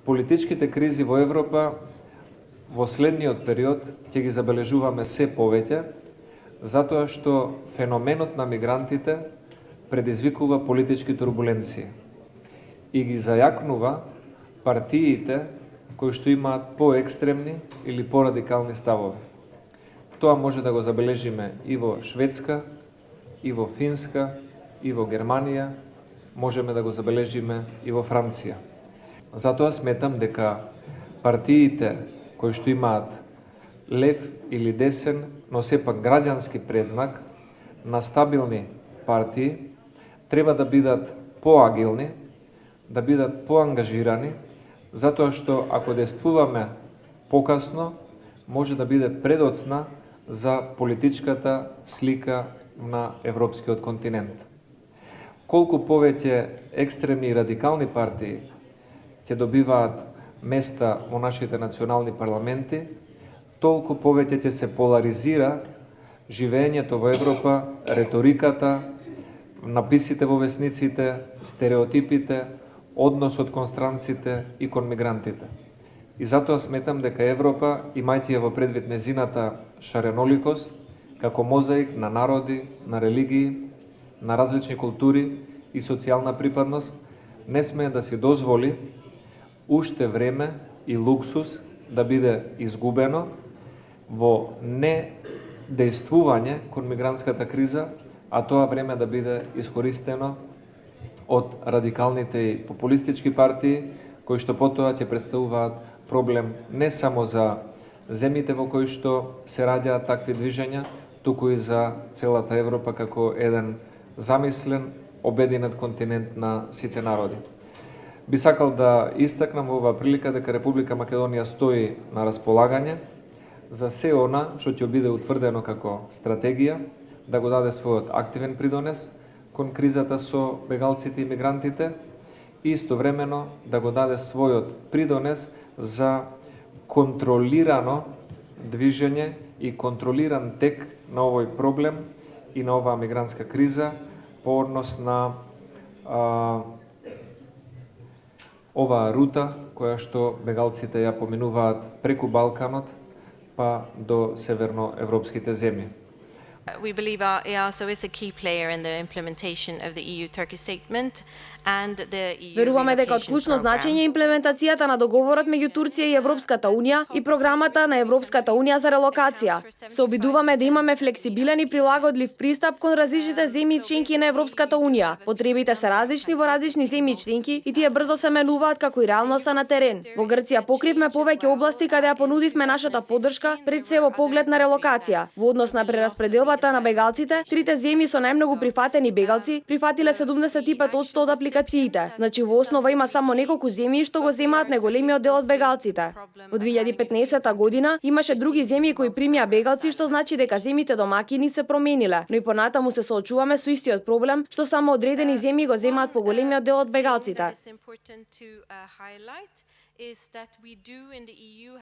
Политичките кризи во Европа во следниот период ќе ги забележуваме се повеќе, затоа што феноменот на мигрантите предизвикува политички турбуленции и ги зајакнува партиите кои што имаат поекстремни или порадикални ставови. Тоа може да го забележиме и во Шведска, и во Финска, и во Германија, можеме да го забележиме и во Франција. Затоа сметам дека партиите кои што имаат лев или десен, но сепак граѓански предзнак на стабилни партии, треба да бидат поагилни, да бидат поангажирани, затоа што ако действуваме покасно, може да биде предоцна за политичката слика на европскиот континент. Колку повеќе екстремни и радикални партии ќе добиваат места во нашите национални парламенти, толку повеќе ќе се поларизира живеењето во Европа, реториката, написите во весниците, стереотипите, односот кон странците и кон мигрантите. И затоа сметам дека Европа, имајќи ја во предвид незината шареноликост, како мозаик на народи, на религии, на различни култури и социјална припадност, не смее да си дозволи уште време и луксус да биде изгубено во недејствување кон мигрантската криза, а тоа време да биде искористено од радикалните и популистички партии, кои што потоа ќе представуваат проблем не само за земјите во кои што се раѓаат такви движења, туку и за целата Европа како еден замислен, обединет континент на сите народи. Би сакал да истакнам во оваа прилика дека Република Македонија стои на располагање за се она што ќе биде утврдено како стратегија, да го даде својот активен придонес кон кризата со бегалците и мигрантите и истовремено да го даде својот придонес за контролирано движење и контролиран тек на овој проблем и на оваа мигрантска криза по однос на оваа рута која што бегалците ја поминуваат преку Балканот па до северноевропските земји. We believe our EASO is a key player in the implementation of the EU-Turkey statement and the EU Веруваме дека од клучно значење е имплементацијата на договорот меѓу Турција и Европската Унија и програмата на Европската Унија за релокација. Се обидуваме да имаме флексибилен и прилагодлив пристап кон различните земји членки на Европската Унија. Потребите се различни во различни земји членки и тие брзо се менуваат како и реалноста на терен. Во Грција покривме повеќе области каде ја понудивме нашата поддршка, пред се во поглед на релокација. Во однос на прераспределбата на бегалците, трите земји со најмногу прифатени бегалци прифатиле 75% од апликациите. Значи во основа има само неколку земји што го земаат најголемиот дел од бегалците. Во 2015 година имаше други земји кои примија бегалци, што значи дека земјите домакини се промениле, но и понатаму се соочуваме со истиот проблем што само одредени земји го земаат поголемиот дел од бегалците.